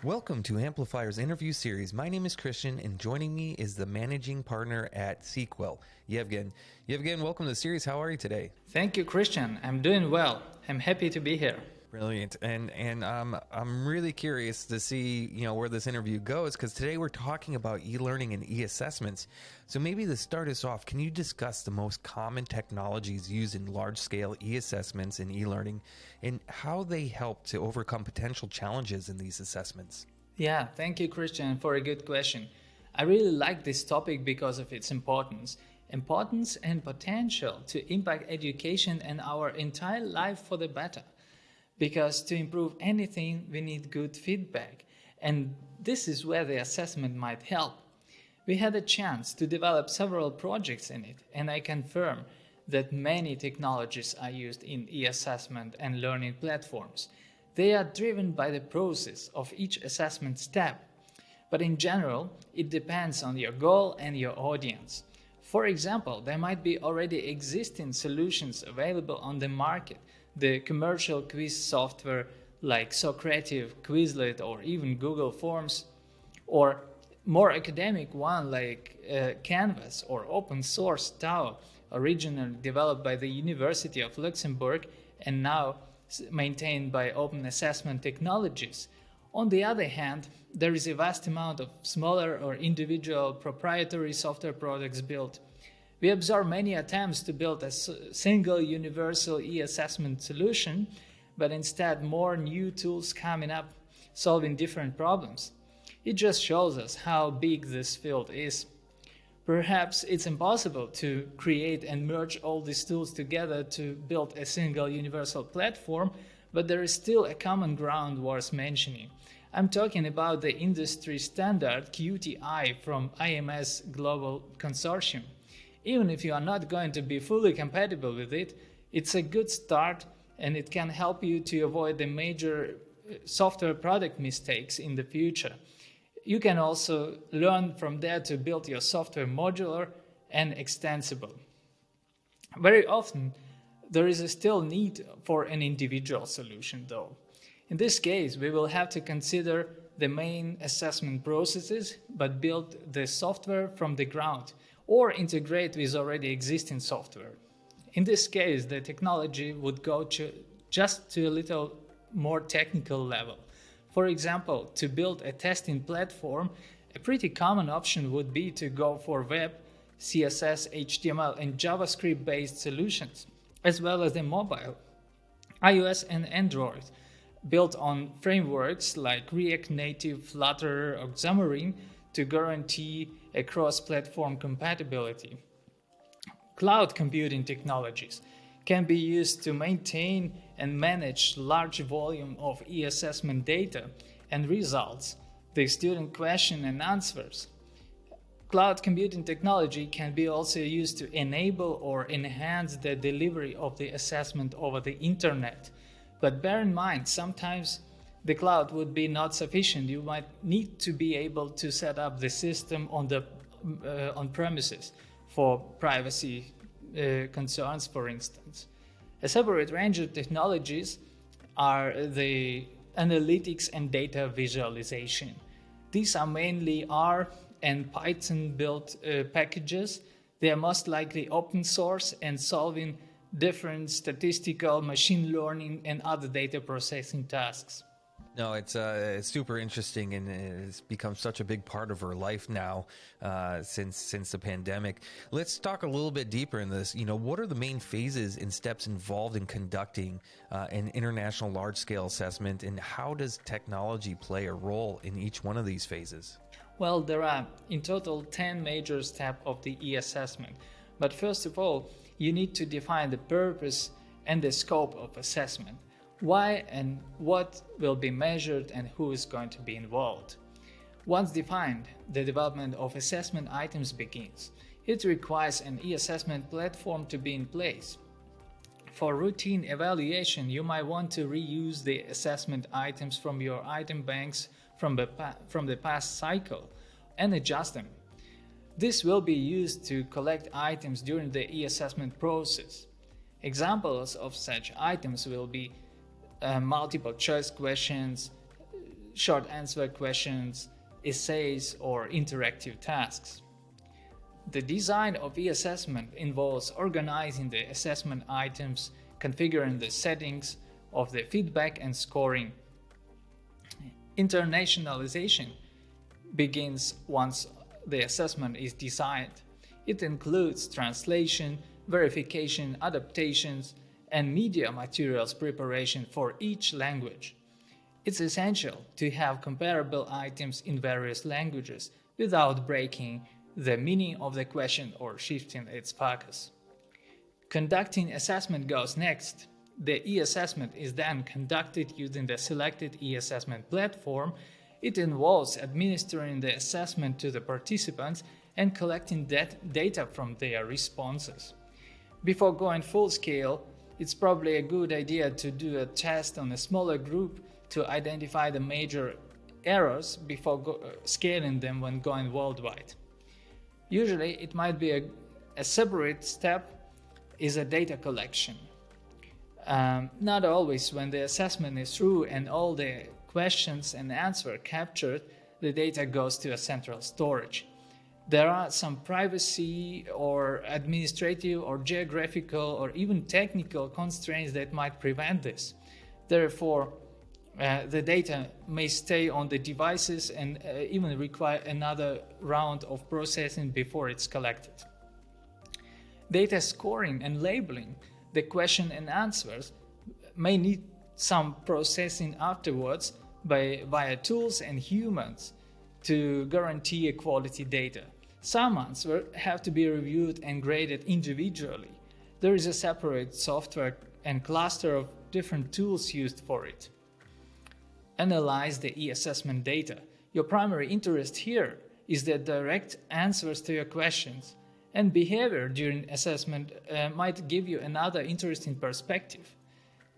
Welcome to Amplifyre's interview series. My name is Christian, and joining me is the managing partner at CQUELLE, Ievgen. Ievgen, welcome to the series. How are you today? Thank you, Christian. I'm doing well. I'm happy to be here. Brilliant, and I'm really curious to see where this interview goes, because today we're talking about e-learning and e-assessments. So maybe to start us off, can you discuss the most common technologies used in large-scale e-assessments and e-learning, and how they help to overcome potential challenges in these assessments? Yeah, thank you, Christian, for a good question. I really like this topic because of its importance and potential to impact education and our entire life for the better. Because to improve anything, we need good feedback, and this is where the assessment might help. We had a chance to develop several projects in it, and I confirm that many technologies are used in e-assessment and learning platforms. They are driven by the process of each assessment step, but in general, it depends on your goal and your audience. For example, there might be already existing solutions available on the market. The commercial quiz software like Socrative, Quizlet, or even Google Forms, or more academic one like Canvas or open source Tao, originally developed by the University of Luxembourg and now maintained by Open Assessment Technologies. On the other hand, there is a vast amount of smaller or individual proprietary software products built. We observe many attempts to build a single universal e-assessment solution, but instead more new tools coming up solving different problems. It just shows us how big this field is. Perhaps it's impossible to create and merge all these tools together to build a single universal platform, but there is still a common ground worth mentioning. I'm talking about the industry standard QTI from IMS Global Consortium. Even if you are not going to be fully compatible with it, it's a good start and it can help you to avoid the major software product mistakes in the future. You can also learn from there to build your software modular and extensible. Very often, there is a still need for an individual solution though. In this case, we will have to consider the main assessment processes, but build the software from the ground, or integrate with already existing software. In this case, the technology would go just to a little more technical level. For example, to build a testing platform, a pretty common option would be to go for web, CSS, HTML, and JavaScript-based solutions, as well as the mobile, iOS and Android, built on frameworks like React Native, Flutter, or Xamarin to guarantee a cross-platform compatibility. Cloud computing technologies can be used to maintain and manage large volume of e-assessment data and results, the student question and answers. Cloud computing technology can be also used to enable or enhance the delivery of the assessment over the internet. But bear in mind, sometimes the cloud would be not sufficient. You might need to be able to set up the system on premises for privacy concerns, for instance. A separate range of technologies are the analytics and data visualization. These are mainly R and Python built packages. They are most likely open source and solving different statistical, machine learning, and other data processing tasks. No, it's super interesting, and it's become such a big part of our life now since the pandemic. Let's talk a little bit deeper in this. What are the main phases and steps involved in conducting an international large-scale assessment, and how does technology play a role in each one of these phases? Well, there are in total 10 major steps of the e-assessment. But first of all, you need to define the purpose and the scope of assessment. Why and what will be measured and who is going to be involved. Once defined, the development of assessment items begins. It requires an e-assessment platform to be in place. For routine evaluation, you might want to reuse the assessment items from your item banks from the past cycle and adjust them. This will be used to collect items during the e-assessment process. Examples of such items will be multiple choice questions, short answer questions, essays, or interactive tasks. The design of e-assessment involves organizing the assessment items, configuring the settings of the feedback and scoring. Internationalization begins once the assessment is designed. It includes translation, verification, adaptations, and media materials preparation for each language. It's essential to have comparable items in various languages without breaking the meaning of the question or shifting its focus. Conducting assessment goes next. The e-assessment is then conducted using the selected e-assessment platform. It involves administering the assessment to the participants and collecting data from their responses. Before going full scale, it's probably a good idea to do a test on a smaller group to identify the major errors before scaling them when going worldwide. Usually, it might be a separate step is a data collection. Not always. When the assessment is through and all the questions and answers captured, the data goes to a central storage. There are some privacy or administrative or geographical or even technical constraints that might prevent this. Therefore, the data may stay on the devices and even require another round of processing before it's collected. Data scoring and labeling the question and answers may need some processing afterwards via tools and humans to guarantee a quality data. Some answers have to be reviewed and graded individually. There is a separate software and cluster of different tools used for it. Analyze the e-assessment data. Your primary interest here is the direct answers to your questions, and behavior during assessment might give you another interesting perspective.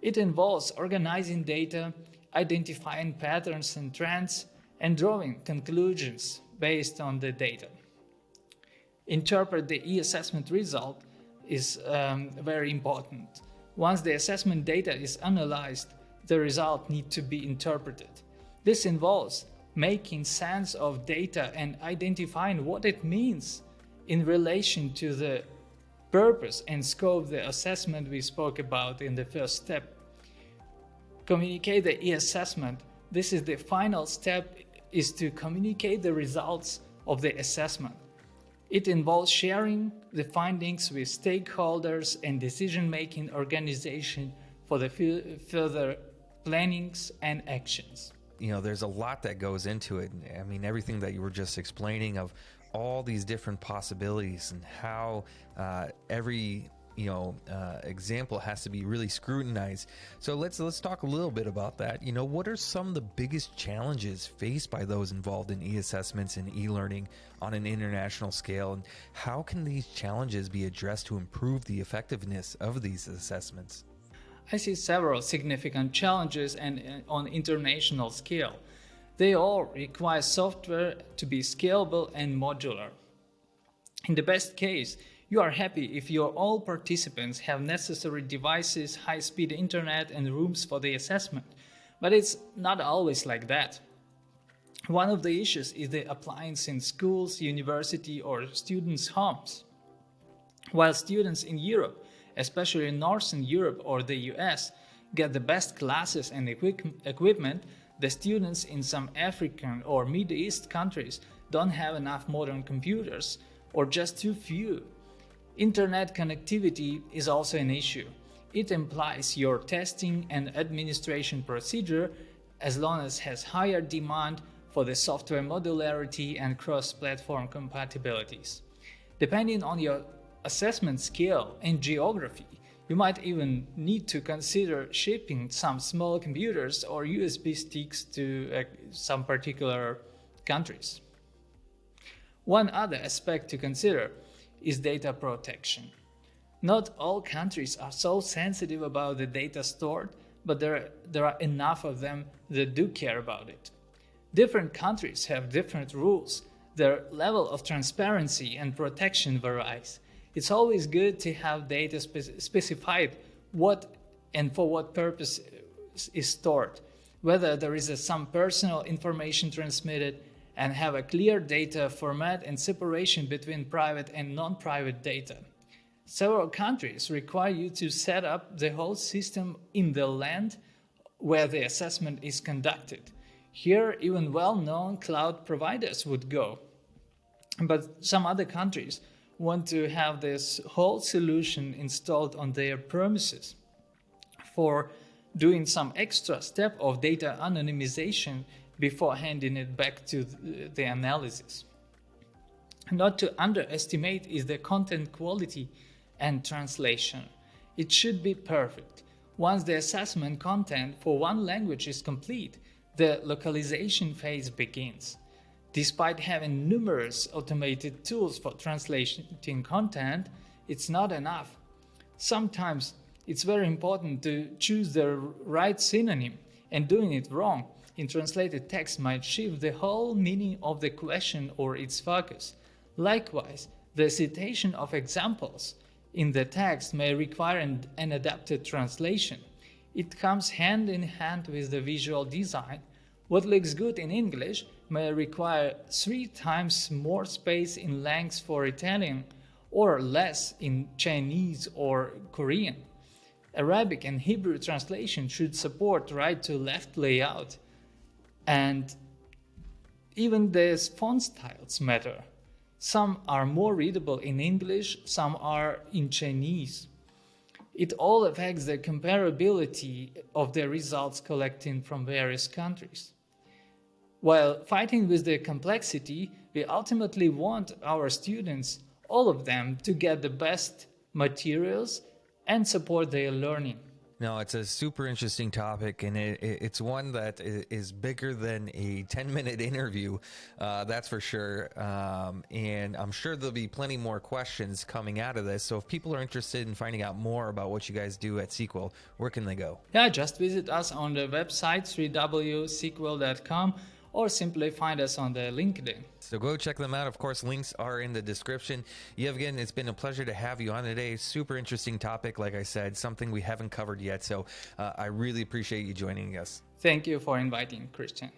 It involves organizing data, identifying patterns and trends, and drawing conclusions based on the data. Interpret the e-assessment result is very important. Once the assessment data is analyzed, the result needs to be interpreted. This involves making sense of data and identifying what it means in relation to the purpose and scope of the assessment we spoke about in the first step. Communicate the e-assessment. This is the final step, is to communicate the results of the assessment. It involves sharing the findings with stakeholders and decision-making organizations for the further plannings and actions. You know, there's a lot that goes into it. I mean, everything that you were just explaining of all these different possibilities and how every example has to be really scrutinized. So let's talk a little bit about that. You know, what are some of the biggest challenges faced by those involved in e-assessments and e-learning on an international scale, and how can these challenges be addressed to improve the effectiveness of these assessments? I see several significant challenges and on international scale. They all require software to be scalable and modular. In the best case, you are happy if all participants have necessary devices, high-speed internet, and rooms for the assessment. But it's not always like that. One of the issues is the appliance in schools, university, or students' homes. While students in Europe, especially in Northern Europe or the US, get the best classes and equipment, the students in some African or Middle East countries don't have enough modern computers, or just too few. Internet connectivity is also an issue. It implies your testing and administration procedure as long as has higher demand for the software modularity and cross-platform compatibilities. Depending on your assessment scale and geography, you might even need to consider shipping some small computers or USB sticks to some particular countries. One other aspect to consider is data protection. Not all countries are so sensitive about the data stored, but there are enough of them that do care about it. Different countries have different rules. Their level of transparency and protection varies. It's always good to have data specified what and for what purpose is stored. whether there is some personal information transmitted, and have a clear data format and separation between private and non-private data. Several countries require you to set up the whole system in the land where the assessment is conducted. Here, even well-known cloud providers would go. But some other countries want to have this whole solution installed on their premises. For doing some extra step of data anonymization before handing it back to the analysis. Not to underestimate is the content quality and translation. It should be perfect. Once the assessment content for one language is complete, the localization phase begins. Despite having numerous automated tools for translating content, it's not enough. Sometimes it's very important to choose the right synonym, and doing it wrong in translated text might shift the whole meaning of the question or its focus. Likewise, the citation of examples in the text may require an adapted translation. It comes hand in hand with the visual design. What looks good in English may require 3 times more space in length for Italian or less in Chinese or Korean. Arabic and Hebrew translation should support right-to-left layout, and even the font styles matter. Some are more readable in English, some are in Chinese. It all affects the comparability of the results collected from various countries. While fighting with the complexity, we ultimately want our students, all of them, to get the best materials and support their learning. No, it's a super interesting topic, and it's one that is bigger than a 10-minute interview, that's for sure. And I'm sure there'll be plenty more questions coming out of this. So if people are interested in finding out more about what you guys do at CQUELLE, where can they go? Yeah, just visit us on the website www.cquelle.com, or simply find us on the LinkedIn. So go check them out. Of course, links are in the description. Ievgen, it's been a pleasure to have you on today. Super interesting topic, like I said, something we haven't covered yet. So I really appreciate you joining us. Thank you for inviting, Christian.